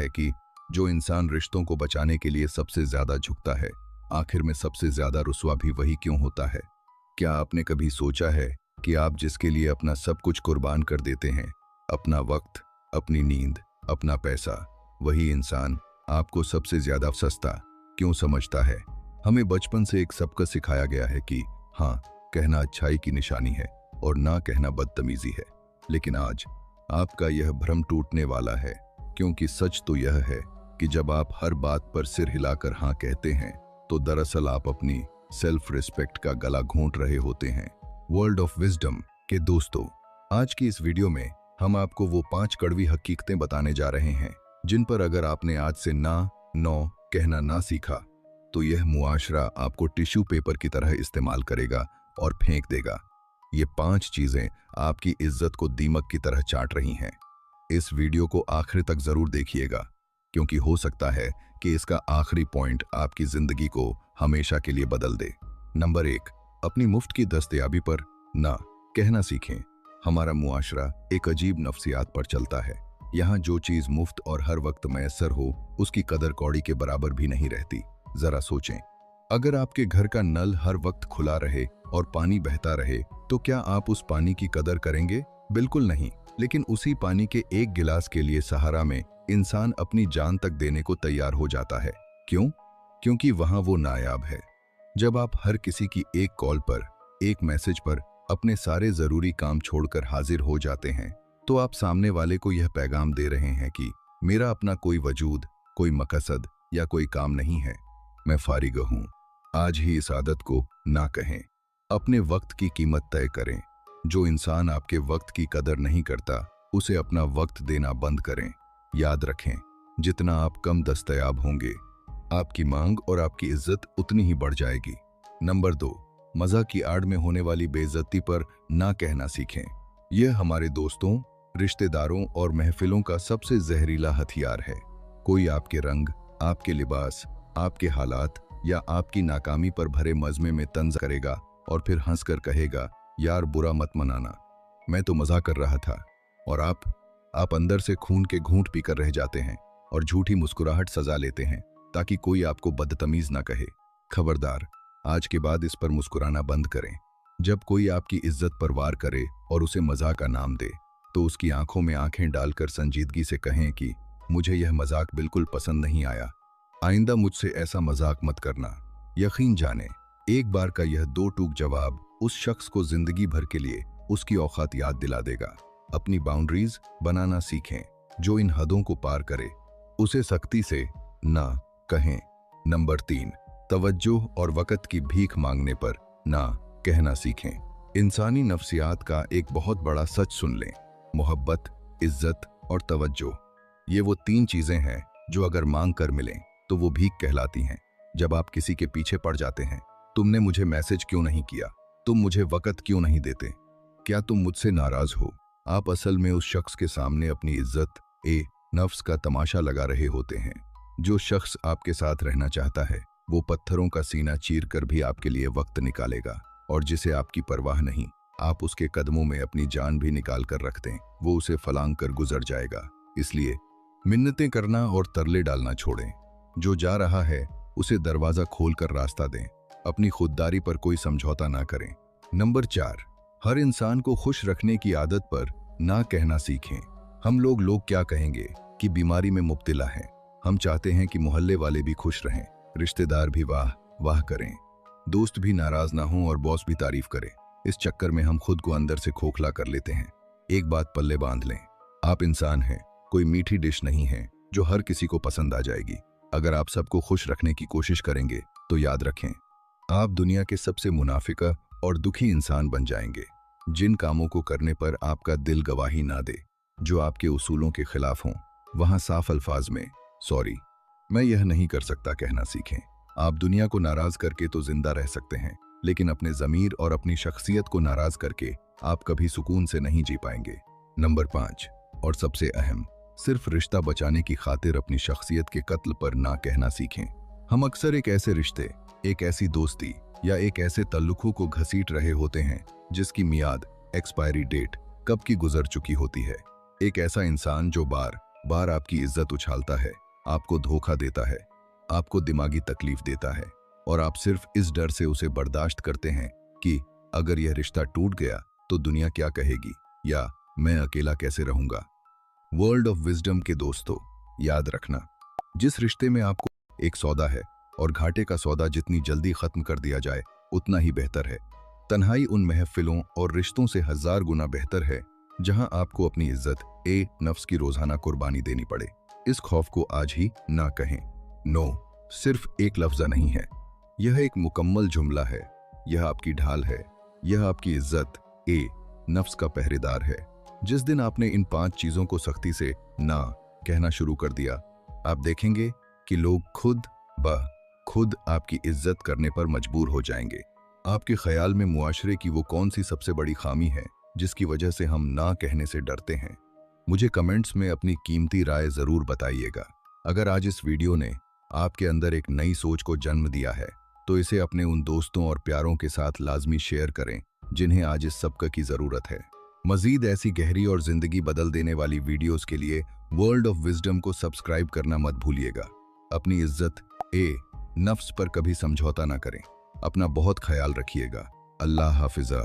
है कि जो इंसान रिश्तों को बचाने के लिए सबसे ज्यादा झुकता है, आखिर में सबसे ज्यादा रुस्वा भी वही क्यों होता है? क्या आपने कभी सोचा है कि आप जिसके लिए अपना सब कुछ कुर्बान कर देते हैं, अपना वक्त, अपनी नींद, अपना पैसा, वही इंसान आपको सबसे ज्यादा सस्ता क्यों समझता है? हमें बचपन से एक सबक सिखाया गया है कि हाँ कहना अच्छाई की निशानी है और ना कहना बदतमीजी है। लेकिन आज आपका यह भ्रम टूटने वाला है, क्योंकि सच तो यह है कि जब आप हर बात पर सिर हिलाकर हाँ कहते हैं तो दरअसल आप अपनी सेल्फ रिस्पेक्ट का गला घोंट रहे होते हैं। वर्ल्ड ऑफ विजडम के दोस्तों, आज की इस वीडियो में हम आपको वो 5 कड़वी हकीकतें बताने जा रहे हैं जिन पर अगर आपने आज से नो कहना ना सीखा तो यह मुआशरा आपको टिश्यू पेपर की तरह इस्तेमाल करेगा और फेंक देगा। ये 5 चीजें आपकी इज्जत को दीमक की तरह चाट रही हैं। इस वीडियो को आखिर तक जरूर देखिएगा, क्योंकि हो सकता है कि इसका आखिरी पॉइंट आपकी जिंदगी को हमेशा के लिए बदल दे। नंबर 1, अपनी मुफ्त की दस्तयाबी पर ना कहना सीखें। हमारा मुआशरा एक अजीब नफ्सियात पर चलता है। यहाँ जो चीज मुफ्त और हर वक्त मैसर हो उसकी कदर कौड़ी के बराबर भी नहीं रहती। जरा सोचें, अगर आपके घर का नल हर वक्त खुला रहे और पानी बहता रहे तो क्या आप उस पानी की कदर करेंगे? बिल्कुल नहीं। लेकिन उसी पानी के एक गिलास के लिए सहारा में इंसान अपनी जान तक देने को तैयार हो जाता है। क्यों? क्योंकि वहां वो नायाब है। जब आप हर किसी की एक कॉल पर, एक मैसेज पर अपने सारे जरूरी काम छोड़कर हाजिर हो जाते हैं तो आप सामने वाले को यह पैगाम दे रहे हैं कि मेरा अपना कोई वजूद, कोई मकसद या कोई काम नहीं है, मैं फारिग हूं। आज ही इस आदत को ना कहें। अपने वक्त की कीमत तय करें। जो इंसान आपके वक्त की कदर नहीं करता उसे अपना वक्त देना बंद करें। याद रखें, जितना आप कम दस्तयाब होंगे आपकी मांग और आपकी इज्जत उतनी ही बढ़ जाएगी। नंबर 2, मजा की आड़ में होने वाली बेइज्जती पर ना कहना सीखें। यह हमारे दोस्तों, रिश्तेदारों और महफिलों का सबसे जहरीला हथियार है। कोई आपके रंग, आपके लिबास, आपके हालात या आपकी नाकामी पर भरे मजमे में तंज करेगा और फिर हंसकर कहेगा, यार बुरा मत मनाना, मैं तो मजाक कर रहा था। और आप अंदर से खून के घूंट पीकर रह जाते हैं और झूठी मुस्कुराहट सजा लेते हैं ताकि कोई आपको बदतमीज ना कहे। खबरदार, आज के बाद इस पर मुस्कुराना बंद करें। जब कोई आपकी इज्जत पर वार करे और उसे मजाक का नाम दे तो उसकी आंखों में आंखें डालकर संजीदगी से कहें कि मुझे यह मजाक बिल्कुल पसंद नहीं आया, आइंदा मुझसे ऐसा मजाक मत करना। यकीन जाने, एक बार का यह 2 टूक जवाब उस शख्स को जिंदगी भर के लिए उसकी औकात याद दिला देगा। अपनी बाउंड्रीज बनाना सीखें। जो इन हदों को पार करे उसे सख्ती से ना कहें। नंबर 3, तवज्जो और वक़्त की भीख मांगने पर ना कहना सीखें। इंसानी नफ्सियात का एक बहुत बड़ा सच सुन लें। मोहब्बत, इज्जत और तवज्जो, ये वो 3 चीजें हैं जो अगर मांग कर मिलें तो वो भीख कहलाती हैं। जब आप किसी के पीछे पड़ जाते हैं, तुमने मुझे मैसेज क्यों नहीं किया, तुम मुझे वक़्त क्यों नहीं देते, क्या तुम मुझसे नाराज हो, आप असल में उस शख्स के सामने अपनी इज्जत नफ्स का तमाशा लगा रहे होते हैं। जो शख्स आपके साथ रहना चाहता है वो पत्थरों का सीना चीर कर भी आपके लिए वक्त निकालेगा, और जिसे आपकी परवाह नहीं, आप उसके कदमों में अपनी जान भी निकाल कर रख दें, वो उसे फलांग कर गुजर जाएगा। इसलिए मिन्नतें करना और तरले डालना छोड़ें। जो जा रहा है उसे दरवाजा खोलकर रास्ता दें। अपनी खुददारी पर कोई समझौता ना करें। नंबर 4, हर इंसान को खुश रखने की आदत पर ना कहना सीखें। हम लोग क्या कहेंगे कि बीमारी में मुब्तला हैं। हम चाहते हैं कि मोहल्ले वाले भी खुश रहें, रिश्तेदार भी वाह वाह करें, दोस्त भी नाराज ना हों और बॉस भी तारीफ करे। इस चक्कर में हम खुद को अंदर से खोखला कर लेते हैं। एक बात पल्ले बांध लें, आप इंसान हैं, कोई मीठी डिश नहीं है जो हर किसी को पसंद आ जाएगी। अगर आप सबको खुश रखने की कोशिश करेंगे तो याद रखें, आप दुनिया के सबसे मुनाफिका और दुखी इंसान बन जाएंगे। जिन कामों को करने पर आपका दिल गवाही ना दे, जो आपके उसूलों के खिलाफ हों, वहां साफ अल्फाज में सॉरी, मैं यह नहीं कर सकता कहना सीखें। आप दुनिया को नाराज करके तो जिंदा रह सकते हैं, लेकिन अपने ज़मीर और अपनी शख्सियत को नाराज करके आप कभी सुकून से नहीं जी पाएंगे। नंबर 5 और सबसे अहम, सिर्फ रिश्ता बचाने की खातिर अपनी शख्सियत के कत्ल पर ना कहना सीखें। हम अक्सर एक ऐसे रिश्ते, एक ऐसी दोस्ती या एक ऐसे तल्लुकों को घसीट रहे होते हैं जिसकी मियाद, एक्सपायरी डेट कब की गुजर चुकी होती है। एक ऐसा इंसान जो बार बार आपकी इज्जत उछालता है, आपको धोखा देता है, आपको दिमागी तकलीफ देता है और आप सिर्फ इस डर से उसे बर्दाश्त करते हैं कि अगर यह रिश्ता टूट गया तो दुनिया क्या कहेगी या मैं अकेला कैसे रहूंगा। वर्ल्ड ऑफ विजडम के दोस्तों, याद रखना, जिस रिश्ते में आपको एक सौदा है और घाटे का सौदा जितनी जल्दी खत्म कर दिया जाए उतना ही बेहतर है। तन्हाई उन महफिलों और रिश्तों से 1000 गुना बेहतर है जहां आपको अपनी इज्जत नफ्स की रोजाना कुर्बानी देनी पड़े। इस खौफ को आज ही ना कहें। नो सिर्फ एक लफ्जा नहीं है, यह एक मुकम्मल जुमला है। यह आपकी ढाल है, यह आपकी इज्जत नफ्स का पहरेदार है। जिस दिन आपने इन 5 चीजों को सख्ती से ना कहना शुरू कर दिया, आप देखेंगे कि लोग खुद आपकी इज्जत करने पर मजबूर हो जाएंगे। आपके ख्याल में मुआशरे की वो कौन सी सबसे बड़ी खामी है जिसकी वजह से हम ना कहने से डरते हैं? मुझे कमेंट्स में अपनी कीमती राय जरूर बताइएगा। अगर आज इस वीडियो ने आपके अंदर एक नई सोच को जन्म दिया है तो इसे अपने उन दोस्तों और प्यारों के साथ लाजमी शेयर करें जिन्हें आज इस सबक की जरूरत है। मजीद ऐसी गहरी और जिंदगी बदल देने वाली वीडियोस के लिए वर्ल्ड ऑफ विजडम को सब्सक्राइब करना मत भूलिएगा। अपनी इज्जत नफ्स पर कभी समझौता ना करें। अपना बहुत ख्याल रखिएगा। अल्लाह हाफिज़ा।